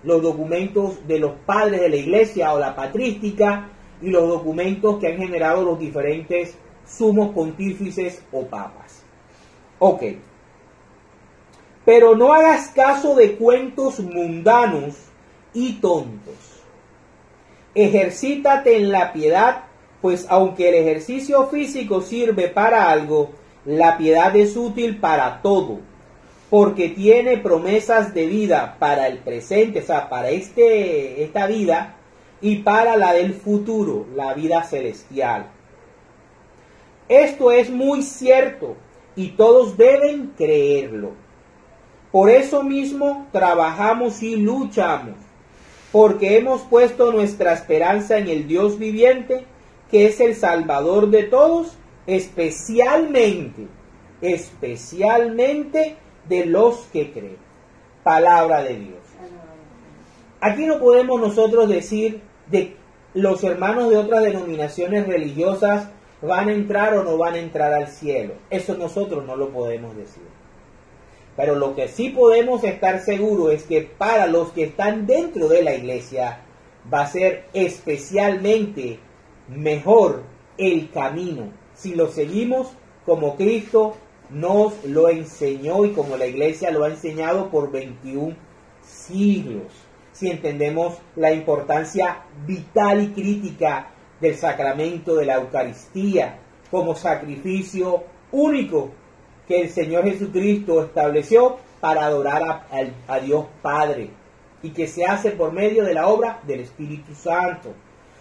los documentos de los padres de la iglesia o la patrística y los documentos que han generado los diferentes sumos pontífices o papas. Ok. Pero no hagas caso de cuentos mundanos y tontos. Ejercítate en la piedad, pues aunque el ejercicio físico sirve para algo, la piedad es útil para todo, porque tiene promesas de vida para el presente, o sea, para esta vida, y para la del futuro, la vida celestial. Esto es muy cierto, y todos deben creerlo. Por eso mismo trabajamos y luchamos, porque hemos puesto nuestra esperanza en el Dios viviente, que es el Salvador de todos, especialmente de los que creen. Palabra de Dios. Aquí no podemos nosotros decir de los hermanos de otras denominaciones religiosas van a entrar o no van a entrar al cielo. Eso nosotros no lo podemos decir. Pero lo que sí podemos estar seguros es que para los que están dentro de la iglesia va a ser especialmente mejor el camino si lo seguimos como Cristo nos lo enseñó y como la iglesia lo ha enseñado por 21 siglos. Si entendemos la importancia vital y crítica del sacramento de la Eucaristía como sacrificio único que el Señor Jesucristo estableció para adorar a Dios Padre y que se hace por medio de la obra del Espíritu Santo.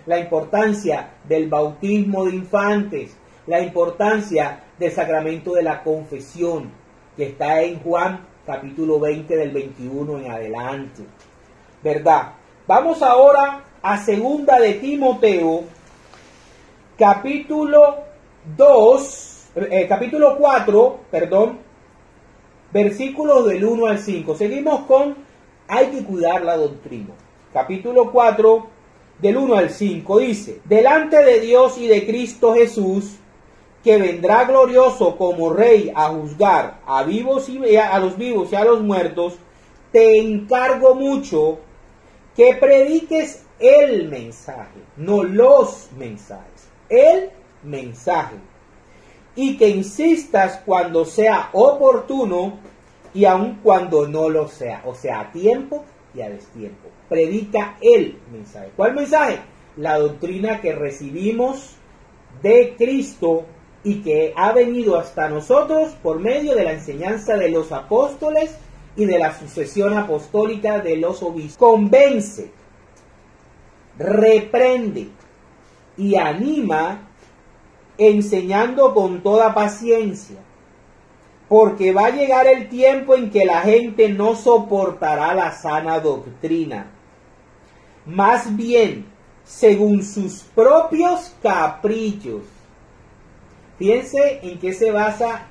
La importancia del bautismo de infantes, la importancia del sacramento de la confesión, que está en Juan capítulo 20 del 21 en adelante. ¿Verdad? Vamos ahora a segunda de Timoteo, capítulo 4, versículos del 1 al 5. Seguimos con hay que cuidar la doctrina. Capítulo 4, del 1 al 5, dice: delante de Dios y de Cristo Jesús, que vendrá glorioso como Rey a juzgar a los vivos y a los muertos, te encargo mucho que prediques el mensaje, no los mensajes, el mensaje, y que insistas cuando sea oportuno y aun cuando no lo sea, o sea, a tiempo y a destiempo. Predica el mensaje. ¿Cuál mensaje? La doctrina que recibimos de Cristo y que ha venido hasta nosotros por medio de la enseñanza de los apóstoles y de la sucesión apostólica de los obispos. Convence, reprende y anima, enseñando con toda paciencia, porque va a llegar el tiempo en que la gente no soportará la sana doctrina. Más bien, según sus propios caprichos, Fíjense en qué se basa,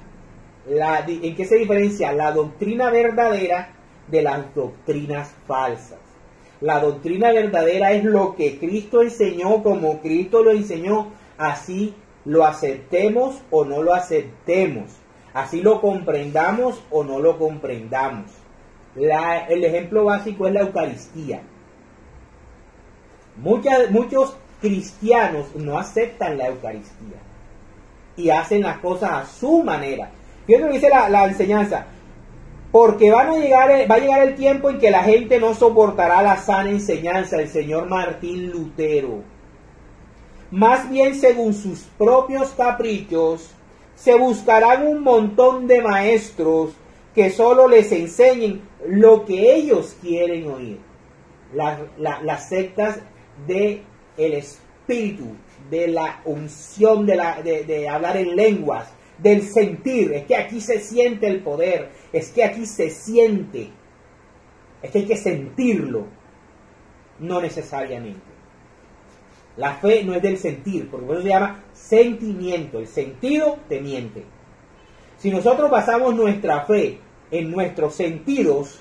en qué se diferencia la doctrina verdadera de las doctrinas falsas. La doctrina verdadera es lo que Cristo enseñó, como Cristo lo enseñó, así lo aceptemos o no lo aceptemos, así lo comprendamos o no lo comprendamos. El ejemplo básico es la Eucaristía. Muchos cristianos no aceptan la Eucaristía y hacen las cosas a su manera. Fíjense lo que dice la enseñanza: porque va a llegar el tiempo en que la gente no soportará la sana enseñanza del señor Martín Lutero. Más bien, según sus propios caprichos, se buscarán un montón de maestros que solo les enseñen lo que ellos quieren oír. Las sectas del espíritu, de la unción, de hablar en lenguas, del sentir. Es que aquí se siente el poder, es que aquí se siente, es que hay que sentirlo. No necesariamente. La fe no es del sentir, porque por eso se llama sentimiento. El sentido te miente. Si nosotros basamos nuestra fe en nuestros sentidos,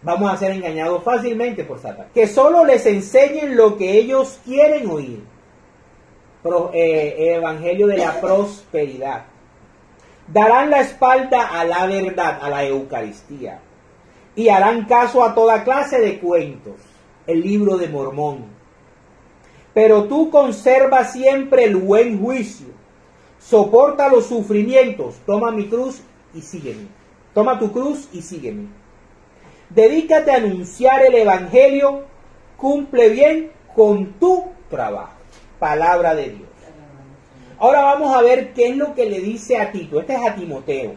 vamos a ser engañados fácilmente por Satanás. Que solo les enseñen lo que ellos quieren oír. Evangelio de la prosperidad. Darán la espalda a la verdad, a la Eucaristía, y harán caso a toda clase de cuentos. El libro de Mormón. Pero tú conserva siempre el buen juicio. Soporta los sufrimientos. Toma mi cruz y sígueme. Toma tu cruz y sígueme. Dedícate a anunciar el Evangelio. Cumple bien con tu trabajo. Palabra de Dios. Ahora vamos a ver qué es lo que le dice a Tito. Este es a Timoteo.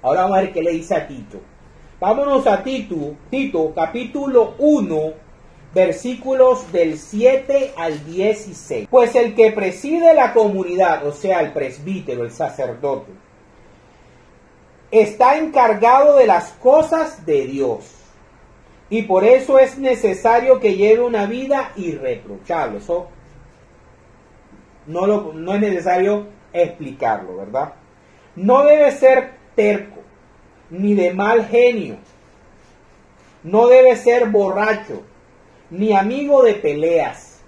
Ahora vamos a ver qué le dice a Tito. Vámonos a Tito capítulo 1, versículos del 7 al 16. Pues el que preside la comunidad, o sea, el presbítero, el sacerdote, está encargado de las cosas de Dios. Y por eso es necesario que lleve una vida irreprochable. Eso no es necesario explicarlo, ¿verdad? No debe ser terco, ni de mal genio. No debe ser borracho, ni amigo de peleas,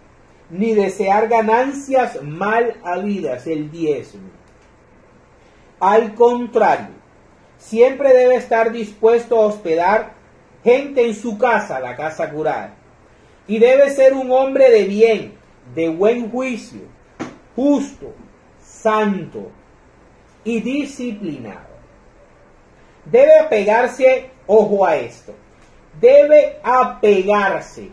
ni desear ganancias mal habidas, el diezmo. Al contrario, siempre debe estar dispuesto a hospedar gente en su casa, la casa curada. Y debe ser un hombre de bien, de buen juicio, justo, santo y disciplinado. Debe apegarse, ojo a esto, debe apegarse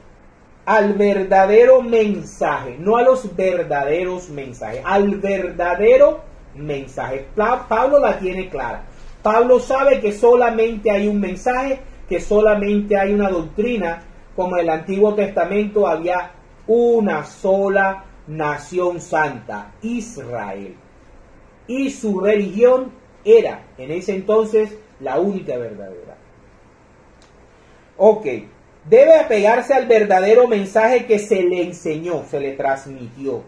al verdadero mensaje, no a los verdaderos mensajes, al verdadero mensaje. Pablo la tiene clara. Pablo sabe que solamente hay un mensaje, que solamente hay una doctrina. Como en el Antiguo Testamento había una sola nación santa, Israel. Y su religión era en ese entonces la única verdadera. Ok. Debe apegarse al verdadero mensaje que se le enseñó, se le transmitió,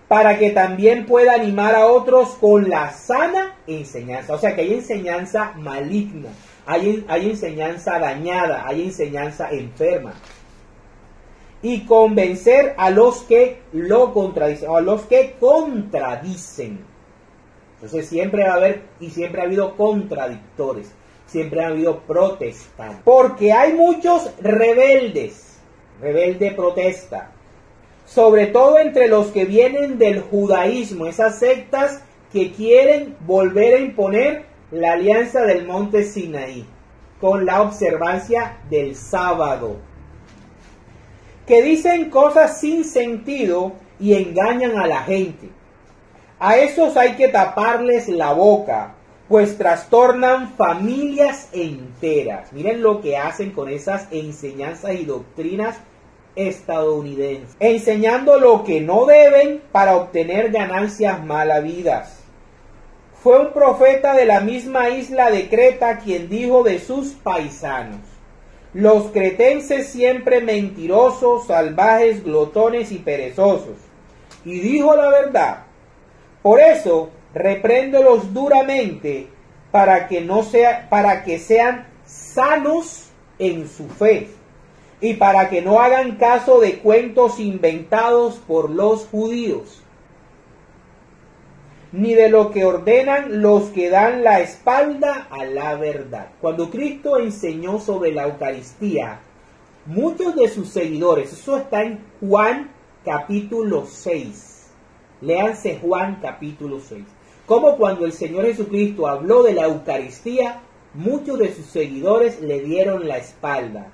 para que también pueda animar a otros con la sana enseñanza. O sea que hay enseñanza maligna, hay enseñanza dañada, hay enseñanza enferma. Y convencer a los que lo contradicen, o a los que contradicen. Entonces siempre va a haber, y siempre ha habido contradictores. Siempre ha habido protestantes. Porque hay muchos rebeldes. Rebelde protesta. Sobre todo entre los que vienen del judaísmo. Esas sectas que quieren volver a imponer la alianza del monte Sinaí. Con la observancia del sábado. Que dicen cosas sin sentido y engañan a la gente. A esos hay que taparles la boca, pues trastornan familias enteras. Miren lo que hacen con esas enseñanzas y doctrinas estadounidenses. Enseñando lo que no deben para obtener ganancias mal habidas. Fue un profeta de la misma isla de Creta quien dijo de sus paisanos: los cretenses siempre mentirosos, salvajes, glotones y perezosos. Y dijo la verdad, Por eso, repréndolos duramente para que sean sanos en su fe y para que no hagan caso de cuentos inventados por los judíos, ni de lo que ordenan los que dan la espalda a la verdad. Cuando Cristo enseñó sobre la Eucaristía, muchos de sus seguidores, eso está en Juan capítulo 6, léanse Juan capítulo 6, como cuando el Señor Jesucristo habló de la Eucaristía, muchos de sus seguidores le dieron la espalda.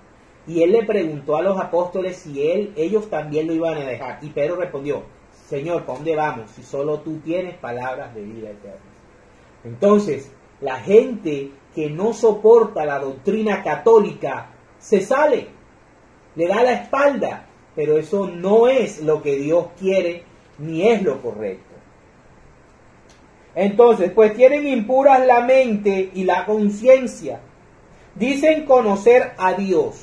Y él le preguntó a los apóstoles si ellos también lo iban a dejar. Y Pedro respondió: Señor, ¿para dónde vamos si solo tú tienes palabras de vida eterna? Entonces, la gente que no soporta la doctrina católica se sale, le da la espalda, pero eso no es lo que Dios quiere ni es lo correcto. Entonces, pues tienen impuras la mente y la conciencia. Dicen conocer a Dios,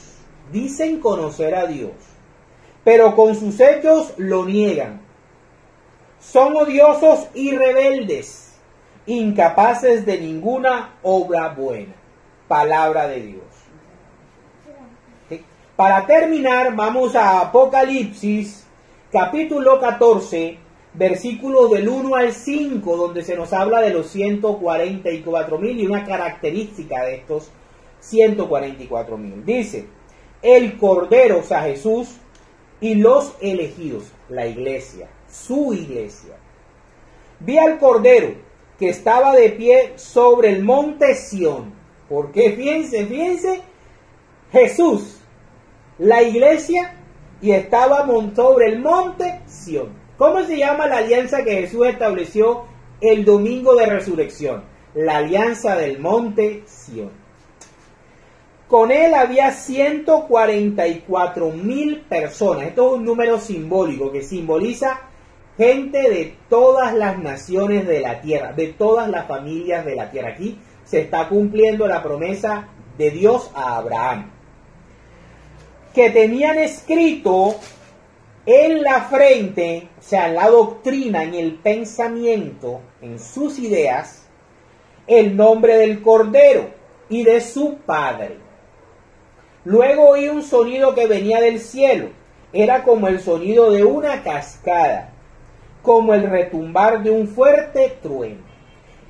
pero con sus hechos lo niegan. Son odiosos y rebeldes, incapaces de ninguna obra buena. Palabra de Dios. ¿Sí? Para terminar, vamos a Apocalipsis, capítulo 14, versículos del 1 al 5, donde se nos habla de los 144.000 y una característica de estos 144.000. Dice: el Cordero, o sea, Jesús, y los elegidos, la iglesia, su iglesia. Vi al Cordero que estaba de pie sobre el monte Sión. Porque fíjense, Jesús, la iglesia, y estaba sobre el monte Sión. ¿Cómo se llama la alianza que Jesús estableció el domingo de resurrección? La alianza del monte Sión. Con él había 144.000 personas. Esto es un número simbólico que simboliza gente de todas las naciones de la tierra, de todas las familias de la tierra. Aquí se está cumpliendo la promesa de Dios a Abraham. Que tenían escrito en la frente, o sea, en la doctrina, en el pensamiento, en sus ideas, el nombre del Cordero y de su Padre. Luego oí un sonido que venía del cielo. Era como el sonido de una cascada, como el retumbar de un fuerte trueno.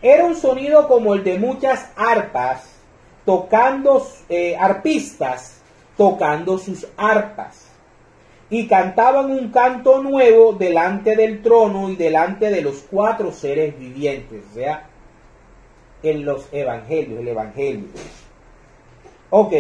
Era un sonido como el de muchas arpas, arpistas tocando sus arpas. Y cantaban un canto nuevo delante del trono y delante de los 4 seres vivientes. O sea, en los evangelios, el evangelio. Ok.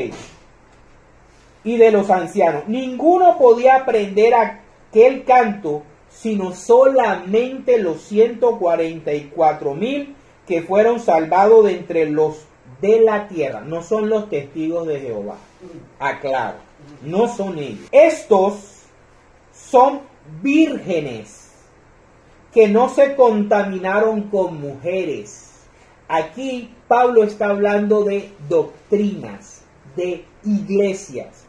Y de los ancianos. Ninguno podía aprender aquel canto, sino solamente los 144.000 que fueron salvados de entre los de la tierra. No son los testigos de Jehová. Aclaro, no son ellos. Estos son vírgenes que no se contaminaron con mujeres. Aquí Pablo está hablando de doctrinas, de iglesias,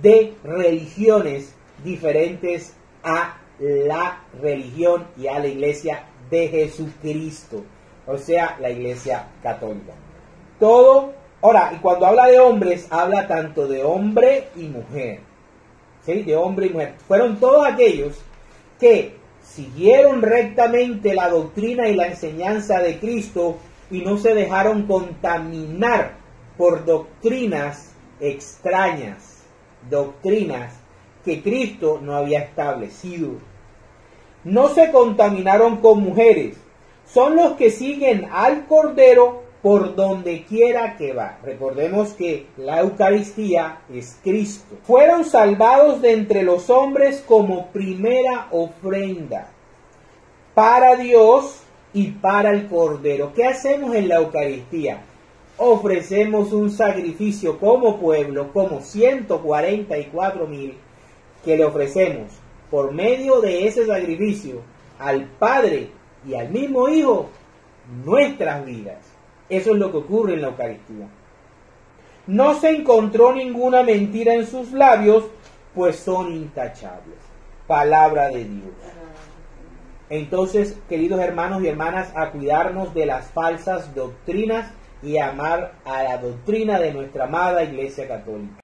de religiones diferentes a la religión y a la iglesia de Jesucristo, o sea, la iglesia católica. Todo, ahora, y cuando habla de hombres, habla tanto de hombre y mujer, ¿sí? De hombre y mujer. Fueron todos aquellos que siguieron rectamente la doctrina y la enseñanza de Cristo y no se dejaron contaminar por doctrinas extrañas, doctrinas que Cristo no había establecido. No se contaminaron con mujeres. Son los que siguen al Cordero por donde quiera que va. Recordemos que la Eucaristía es Cristo. Fueron salvados de entre los hombres como primera ofrenda para Dios y para el Cordero. ¿Qué hacemos en la Eucaristía? Ofrecemos un sacrificio como pueblo, como 144.000, que le ofrecemos por medio de ese sacrificio al Padre y al mismo Hijo nuestras vidas. Eso es lo que ocurre en la Eucaristía. No se encontró ninguna mentira en sus labios, pues son intachables. Palabra de Dios. Entonces, queridos hermanos y hermanas, a cuidarnos de las falsas doctrinas y amar a la doctrina de nuestra amada Iglesia Católica.